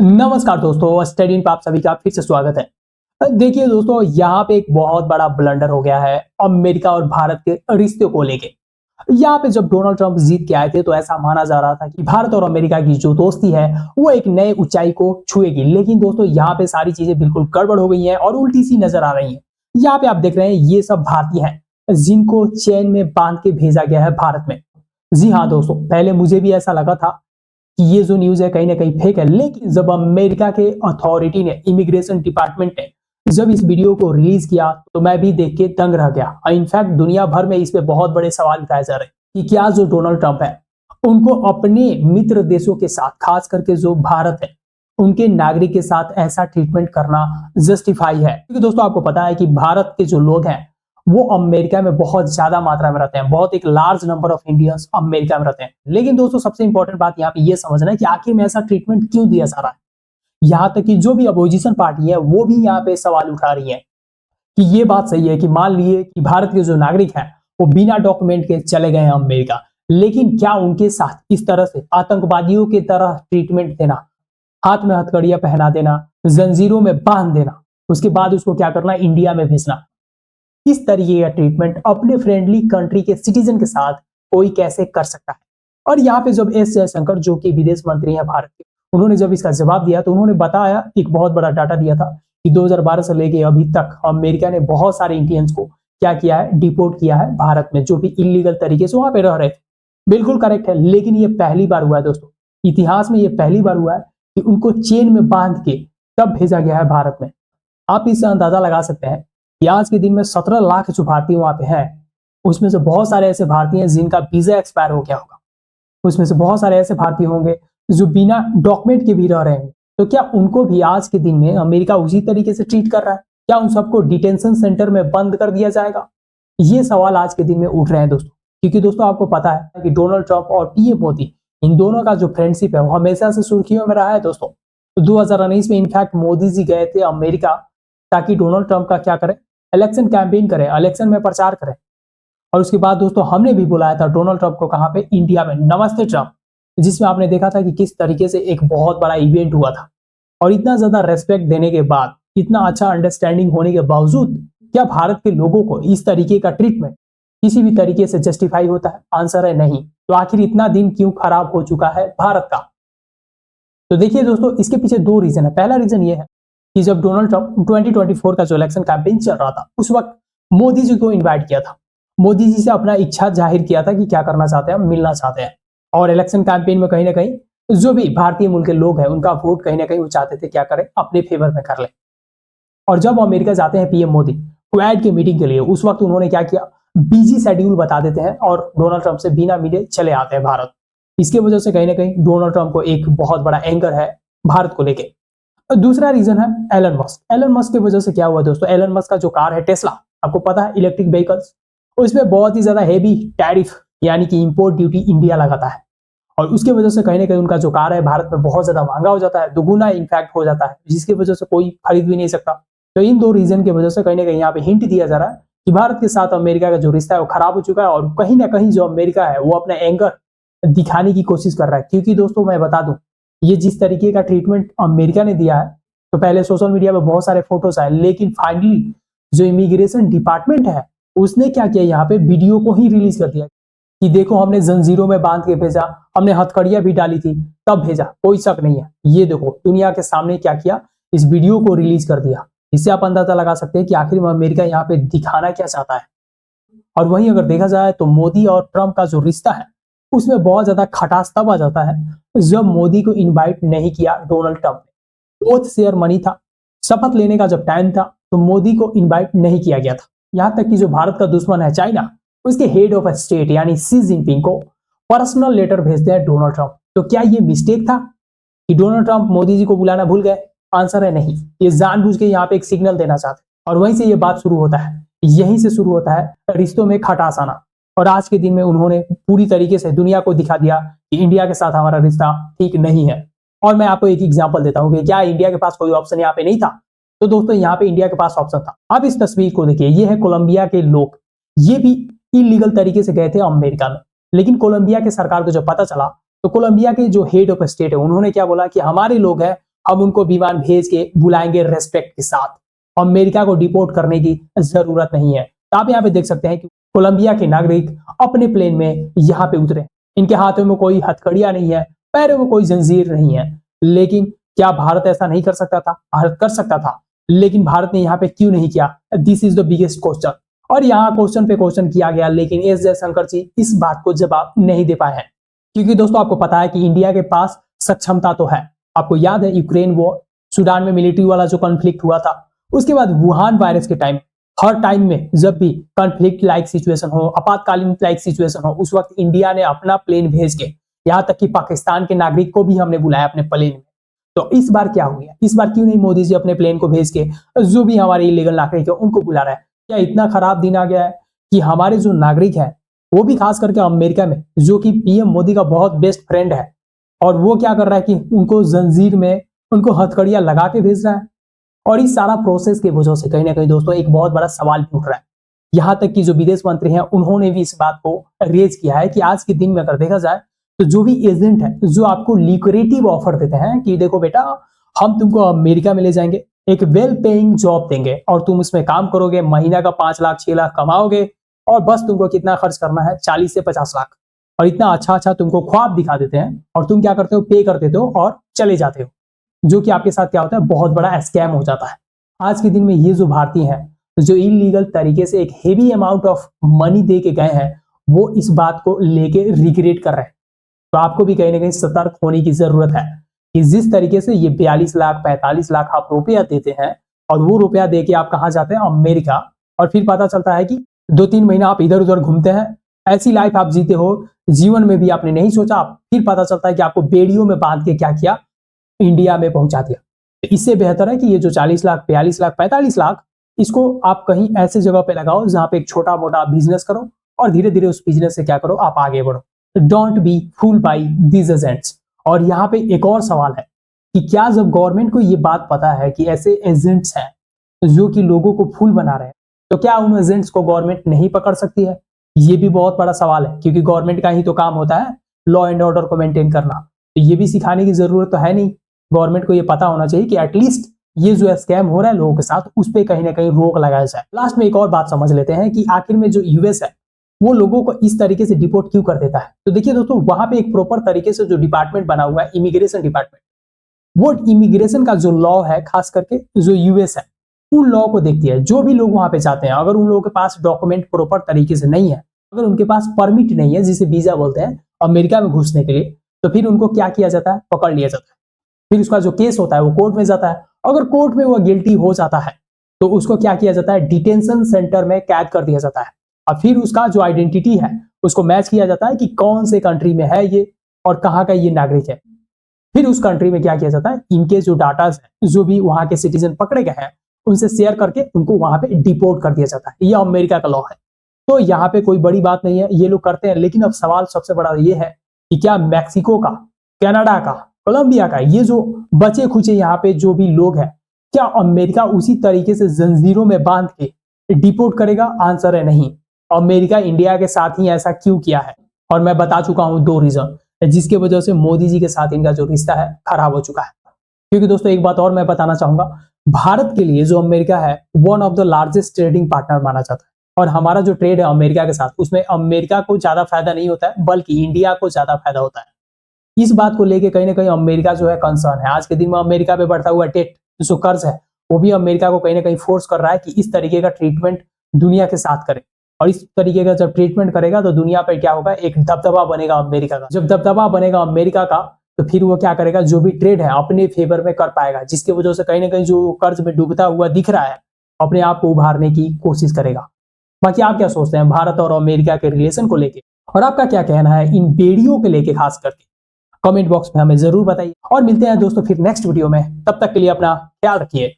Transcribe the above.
नमस्कार दोस्तों, study in पे आप सभी का फिर से स्वागत है। देखिए दोस्तों, यहाँ पे एक बहुत बड़ा ब्लंडर हो गया है अमेरिका और भारत के रिश्ते को लेके। यहाँ पे जब डोनाल्ड ट्रंप जीत के आए थे तो ऐसा माना जा रहा था कि भारत और अमेरिका की जो दोस्ती है वो एक नए ऊंचाई को छुएगी, लेकिन दोस्तों यहाँ पे सारी चीजें बिल्कुल गड़बड़ हो गई हैं और उल्टी सी नजर आ रही हैं। यहाँ पे आप देख रहे हैं ये सब भारतीय हैं जिनको चेन में बांध के भेजा गया है भारत में। जी हाँ दोस्तों, पहले मुझे भी ऐसा लगा था कि ये जो न्यूज है कहीं ना कहीं फेक है, लेकिन जब अमेरिका के अथॉरिटी ने, इमिग्रेशन डिपार्टमेंट ने जब इस वीडियो को रिलीज किया तो मैं भी देख के दंग रह गया। इनफैक्ट दुनिया भर में इस पे बहुत बड़े सवाल उठाए जा रहे हैं कि क्या जो डोनाल्ड ट्रंप है उनको अपने मित्र देशों के साथ, खास करके जो भारत है, उनके नागरिक के साथ ऐसा ट्रीटमेंट करना जस्टिफाई है। क्योंकि दोस्तों आपको पता है कि भारत के जो लोग हैं वो अमेरिका में बहुत ज्यादा मात्रा में रहते हैं, बहुत एक large number of Indians America में रहते हैं। लेकिन दोस्तों सबसे इंपॉर्टेंट बात यहाँ पे ये समझना है कि आखिर में ऐसा ट्रीटमेंट क्यों दिया जा रहा है। यहाँ तक कि जो भी अपोजिशन पार्टी है वो भी यहाँ पे सवाल उठा रही है कि ये बात सही है कि मान लिए कि भारत के जो नागरिक हैं वो बिना डॉक्यूमेंट के चले गए हैं अमेरिका, लेकिन क्या उनके साथ इस तरह से आतंकवादियों की तरह ट्रीटमेंट देना, हाथ में हथकड़ियां पहना देना, जंजीरों में बांध देना, उसके बाद उसको क्या करना, इंडिया में भेजना, इस तरीके का ट्रीटमेंट अपने फ्रेंडली कंट्री के सिटीजन के साथ कोई कैसे कर सकता है। और यहाँ पे जब एस जयशंकर जो कि विदेश मंत्री हैं भारत के, उन्होंने जब इसका जवाब दिया तो उन्होंने बताया, एक बहुत बड़ा डाटा दिया था कि 2012 से लेके अभी तक अमेरिका ने बहुत सारे इंडियंस को क्या किया है, डिपोर्ट किया है भारत में, जो भी इलीगल तरीके से वहां पे रह रहे थे। बिल्कुल करेक्ट है, लेकिन ये पहली बार हुआ है दोस्तों, इतिहास में ये पहली बार हुआ है कि उनको चेन में बांध के तब भेजा गया है भारत में। आप इससे अंदाजा लगा सकते हैं कि आज के दिन में 17 लाख जो भारतीय वहां पे हैं, उसमें से बहुत सारे ऐसे भारतीय हैं जिनका वीजा एक्सपायर हो गया होगा, उसमें से बहुत सारे ऐसे भारतीय होंगे जो बिना डॉक्यूमेंट के भी रह रहे हैं। तो क्या उनको भी आज के दिन में अमेरिका उसी तरीके से ट्रीट कर रहा है? क्या उन सबको डिटेंशन सेंटर में बंद कर दिया जाएगा? ये सवाल आज के दिन में उठ रहे हैं दोस्तों, क्योंकि दोस्तों आपको पता है कि डोनाल्ड ट्रंप और पीएम मोदी, इन दोनों का जो फ्रेंडशिप है वो हमेशा से सुर्खियों में रहा है दोस्तों। तो 2019 में इनफैक्ट मोदी जी गए थे अमेरिका ताकि डोनाल्ड ट्रंप का क्या करें, इलेक्शन कैंपेन करें, इलेक्शन में प्रचार करें। और उसके बाद दोस्तों हमने भी बुलाया था डोनाल्ड ट्रंप को, कहां पे, इंडिया में, नमस्ते ट्रंप, जिसमें आपने देखा था कि किस तरीके से एक बहुत बड़ा इवेंट हुआ था। और इतना ज्यादा रेस्पेक्ट देने के बाद, इतना अच्छा अंडरस्टैंडिंग होने के बावजूद, क्या भारत के लोगों को इस तरीके का ट्रीटमेंट किसी भी तरीके से जस्टिफाई होता है? आंसर है नहीं। तो आखिर इतना दिन क्यों खराब हो चुका है भारत का? तो देखिए दोस्तों, इसके पीछे दो रीजन है। पहला रीजन ये है कि जब डोनाल्ड ट्रंप 2024 का जो इलेक्शन कैंपेन चल रहा था उस वक्त मोदी जी को इनवाइट किया था, मोदी जी से अपना इच्छा जाहिर किया था कि क्या करना चाहते हैं, मिलना चाहते हैं। और इलेक्शन कैंपेन में कहीं ना कहीं जो भी भारतीय मूल के लोग हैं उनका वोट कहीं ना कहीं वो चाहते थे क्या करें, अपने फेवर में कर ले। और जब अमेरिका जाते हैं पीएम मोदी क्वाड की मीटिंग के लिए, उस वक्त उन्होंने क्या किया, बिजी शेड्यूल बता देते हैं और डोनाल्ड ट्रंप से बिना मिले चले आते हैं भारत। इसके वजह से कहीं ना कहीं डोनाल्ड ट्रंप को एक बहुत बड़ा एंगर है भारत को लेके। दूसरा रीजन है एलन मस्क। एलन मस्क की वजह से क्या हुआ दोस्तों, एलन मस्क का जो कार है टेस्ला, आपको पता है, इलेक्ट्रिक व्हीकल्स, उसमें बहुत ही ज्यादा हेवी टैरिफ यानी कि इंपोर्ट ड्यूटी इंडिया लगाता है। और उसके वजह से कहीं ना कहीं उनका जो कार है भारत में बहुत ज्यादा महंगा हो जाता है, दुगुना इम्पैक्ट हो जाता है, जिसकी वजह से कोई खरीद भी नहीं सकता। तो इन दो रीजन की वजह से कहीं ना कहीं यहाँ पे हिंट दिया जा रहा है कि भारत के साथ अमेरिका का जो रिश्ता है वो खराब हो चुका है। और कहीं ना कहीं जो अमेरिका है वो अपना एंगर दिखाने की कोशिश कर रहा है। क्योंकि दोस्तों मैं बता दूं, ये जिस तरीके का ट्रीटमेंट अमेरिका ने दिया है, तो पहले सोशल मीडिया पे बहुत सारे फोटोज आए, लेकिन फाइनली जो इमिग्रेशन डिपार्टमेंट है उसने क्या किया, यहाँ पे वीडियो को ही रिलीज कर दिया कि देखो हमने जंजीरों में बांध के भेजा, हमने हथकड़ियां भी डाली थी तब भेजा, कोई शक नहीं है। ये देखो दुनिया के सामने क्या किया, इस वीडियो को रिलीज कर दिया। इससे आप अंदाजा लगा सकते हैं कि आखिर में अमेरिका यहाँ पे दिखाना क्या चाहता है। और वहीं अगर देखा जाए तो मोदी और ट्रंप का जो रिश्ता है उसमें बहुत ज्यादा खटास तब आ जाता है जब मोदी को इनवाइट नहीं किया डोनाल्ड ट्रंप ने। ओथ सेरेमनी था, शपथ लेने का जब टाइम था तो मोदी को इनवाइट नहीं किया गया था। यहां तक कि जो भारत का दुश्मन है चाइना, उसके हेड ऑफ स्टेट यानी शी जिनपिंग को पर्सनल लेटर भेजते हैं डोनाल्ड ट्रंप। तो क्या ये मिस्टेक था कि डोनाल्ड ट्रंप मोदी जी को बुलाना भूल गए? आंसर है नहीं, ये जानबूझ के यहाँ पे एक सिग्नल देना चाहते हैं। और वहीं से ये बात शुरू होता है, यहीं से शुरू होता है रिश्तों में खटास आना। और आज के दिन में उन्होंने पूरी तरीके से दुनिया को दिखा दिया कि इंडिया के साथ हमारा रिश्ता ठीक नहीं है। और मैं आपको एक एग्जांपल देता हूं कि क्या इंडिया के पास कोई ऑप्शन यहाँ पे नहीं था? तो दोस्तों यहाँ पे इंडिया के पास ऑप्शन था। आप इस तस्वीर को देखिए, ये है कोलंबिया के लोग, ये भी इलीगल तरीके से गए थे अमेरिका में। लेकिन कोलंबिया के सरकार को जब पता चला तो कोलंबिया के जो हेड ऑफ स्टेट है उन्होंने क्या बोला कि हमारे लोग हैं हम उनको विमान भेज के बुलाएंगे रेस्पेक्ट के साथ। अमेरिका को डिपोर्ट करने की जरूरत नहीं है। तो आप यहाँ पे देख सकते हैं कि कोलंबिया के नागरिक अपने प्लेन में यहाँ पे उतरे। इनके हाथों में कोई हथकड़ियां नहीं है, पैरों में कोई जंजीर नहीं है। लेकिन क्या भारत ऐसा नहीं कर सकता था? भारत कर सकता था, लेकिन भारत ने यहाँ पे क्यों नहीं किया? This is the biggest question. और यहाँ क्वेश्चन पे क्वेश्चन किया गया, लेकिन एस जयशंकर जी इस बात को जवाब नहीं दे पाए हैं। क्योंकि दोस्तों आपको पता है कि इंडिया के पास सक्षमता तो है। आपको याद है यूक्रेन वॉर, सूडान में मिलिट्री वाला जो कॉन्फ्लिक्ट हुआ था, उसके बाद वुहान वायरस के टाइम, हर टाइम में जब भी कॉन्फ्लिक्ट लाइक सिचुएशन हो, आपातकालीन लाइक सिचुएशन हो, उस वक्त इंडिया ने अपना प्लेन भेज के, यहाँ तक कि पाकिस्तान के नागरिक को भी हमने बुलाया अपने प्लेन में। तो इस बार क्या हो गया? इस बार क्यों नहीं मोदी जी अपने प्लेन को भेज के जो भी हमारे इलीगल नागरिक है उनको बुला रहा है? क्या इतना खराब दिन आ गया है कि हमारे जो नागरिक है, वो भी खास करके अमेरिका में, जो कि पीएम मोदी का बहुत बेस्ट फ्रेंड है, और वो क्या कर रहा है कि उनको जंजीर में, उनको हथकड़ियां लगा के भेज रहा है। और इस सारा प्रोसेस की वजह से कहीं ना कहीं दोस्तों एक बहुत बड़ा सवाल उठ रहा है। यहाँ तक कि जो विदेश मंत्री हैं उन्होंने भी इस बात को रेज किया है कि आज के दिन में अगर देखा जाए तो जो भी एजेंट है जो आपको ल्यूक्रेटिव ऑफर देते हैं कि देखो बेटा हम तुमको अमेरिका में ले जाएंगे, एक वेल पेइंग जॉब देंगे और तुम उसमें काम करोगे, महीना का 5 लाख 6 लाख कमाओगे, और बस तुमको कितना खर्च करना है? 40 से 50 लाख। और इतना अच्छा अच्छा तुमको ख्वाब दिखा देते हैं और तुम क्या करते हो? पे कर देते हो और चले जाते हो। जो कि आपके साथ क्या होता है? बहुत बड़ा स्कैम हो जाता है। आज के दिन में ये जो भारतीय हैं जो इलीगल तरीके से एक हेवी अमाउंट ऑफ मनी दे के गए हैं, वो इस बात को लेके रिग्रेट कर रहे हैं। तो आपको भी कहीं ना कहीं सतर्क होने की जरूरत है कि जिस तरीके से ये 42 लाख 45 लाख आप रुपया देते हैं और वो रुपया दे के आप कहाँ जाते हैं? अमेरिका। और फिर पता चलता है कि 2-3 महीना आप इधर उधर घूमते हैं, ऐसी लाइफ आप जीते हो, जीवन में भी आपने नहीं सोचा। फिर पता चलता है कि आपको बेड़ियों में बांध के क्या किया? इंडिया में पहुंचा दिया। तो इससे बेहतर है कि ये जो 40 लाख 42 लाख 45 लाख, इसको आप कहीं ऐसे जगह पे लगाओ जहां पे एक छोटा मोटा बिजनेस करो और धीरे धीरे उस बिजनेस से क्या करो? आप आगे बढ़ो। Don't be fool by these agents. और यहाँ पे एक और सवाल है कि क्या जब गवर्नमेंट को ये बात पता है कि ऐसे एजेंट्स हैं जो कि लोगों को फूल बना रहे हैं, तो क्या उन एजेंट्स को गवर्नमेंट नहीं पकड़ सकती है? ये भी बहुत बड़ा सवाल है, क्योंकि गवर्नमेंट का ही तो काम होता है लॉ एंड ऑर्डर को मेंटेन करना। तो ये भी सिखाने की जरूरत तो है नहीं। गवर्नमेंट को ये पता होना चाहिए कि एटलीस्ट ये जो स्कैम हो रहा है लोगों के साथ, उस पर कहीं ना कहीं रोक लगाया जाए। लास्ट में एक और बात समझ लेते हैं कि आखिर में जो यूएस है वो लोगों को इस तरीके से डिपोर्ट क्यों कर देता है। तो देखिए दोस्तों, वहां पे एक प्रॉपर तरीके से जो डिपार्टमेंट बना हुआ है, इमिग्रेशन डिपार्टमेंट, वो इमिग्रेशन का जो लॉ है, खास करके जो यूएस है, उन लॉ को देखती है। जो भी लोग वहां पे जाते हैं, अगर उन लोगों के पास डॉक्यूमेंट प्रॉपर तरीके से नहीं है, अगर उनके पास परमिट नहीं है, जिसे वीजा बोलते हैं, अमेरिका में घुसने के लिए, तो फिर उनको क्या किया जाता है? पकड़ लिया जाता है। फिर उसका जो केस होता है वो कोर्ट में जाता है। अगर कोर्ट में वो गिल्टी हो जाता है तो उसको क्या किया जाता है? डिटेंशन सेंटर में कैद कर दिया जाता है। और फिर उसका जो आइडेंटिटी है उसको मैच किया जाता है कि कौन से कंट्री में है ये और कहाँ का ये नागरिक है। फिर उस कंट्री में क्या किया जाता है? इनके जो डाटाज है, जो भी वहां के सिटीजन पकड़े गए हैं, उनसे शेयर करके उनको वहां पे डिपोर्ट कर दिया जाता है। ये अमेरिका का लॉ है। तो यहाँ पे कोई बड़ी बात नहीं है, ये लोग करते हैं। लेकिन अब सवाल सबसे बड़ा ये है कि क्या मैक्सिको का, कनाडा का, कोलंबिया का, ये जो बचे खुचे यहाँ पे जो भी लोग हैं, क्या अमेरिका उसी तरीके से जंजीरों में बांध के डिपोर्ट करेगा? आंसर है नहीं। अमेरिका इंडिया के साथ ही ऐसा क्यों किया है? और मैं बता चुका हूं 2 रीजन जिसके वजह से मोदी जी के साथ इनका जो रिश्ता है खराब हो चुका है। क्योंकि दोस्तों एक बात और मैं बताना चाहूंगा, भारत के लिए जो अमेरिका है one of the largest trading partner माना जाता है। और हमारा जो ट्रेड है अमेरिका के साथ, उसमें अमेरिका को ज्यादा फायदा नहीं होता है, बल्कि इंडिया को ज्यादा फायदा होता है। इस बात को लेके कहीं ना कहीं अमेरिका जो है कंसर्न है। आज के दिन में अमेरिका पे बढ़ता हुआ डेट, जो कर्ज है, वो भी अमेरिका को कहीं ना कहीं फोर्स कर रहा है कि इस तरीके का ट्रीटमेंट दुनिया के साथ करे। और इस तरीके का जब ट्रीटमेंट करेगा तो दुनिया पर क्या होगा? एक दबदबा बनेगा अमेरिका का। जब दबदबा बनेगा अमेरिका का, तो फिर वो क्या करेगा? जो भी ट्रेड है अपने फेवर में कर पाएगा, जिसकी वजह से कहीं ना कहीं जो कर्ज में डूबता हुआ दिख रहा है, अपने आप को उभारने की कोशिश करेगा। बाकी आप क्या सोचते हैं भारत और अमेरिका के रिलेशन को लेके, और आपका क्या कहना है इन बेड़ियों के लेके? खास करके कमेंट बॉक्स में हमें जरूर बताइए। और मिलते हैं दोस्तों फिर नेक्स्ट वीडियो में। तब तक के लिए अपना ख्याल रखिए।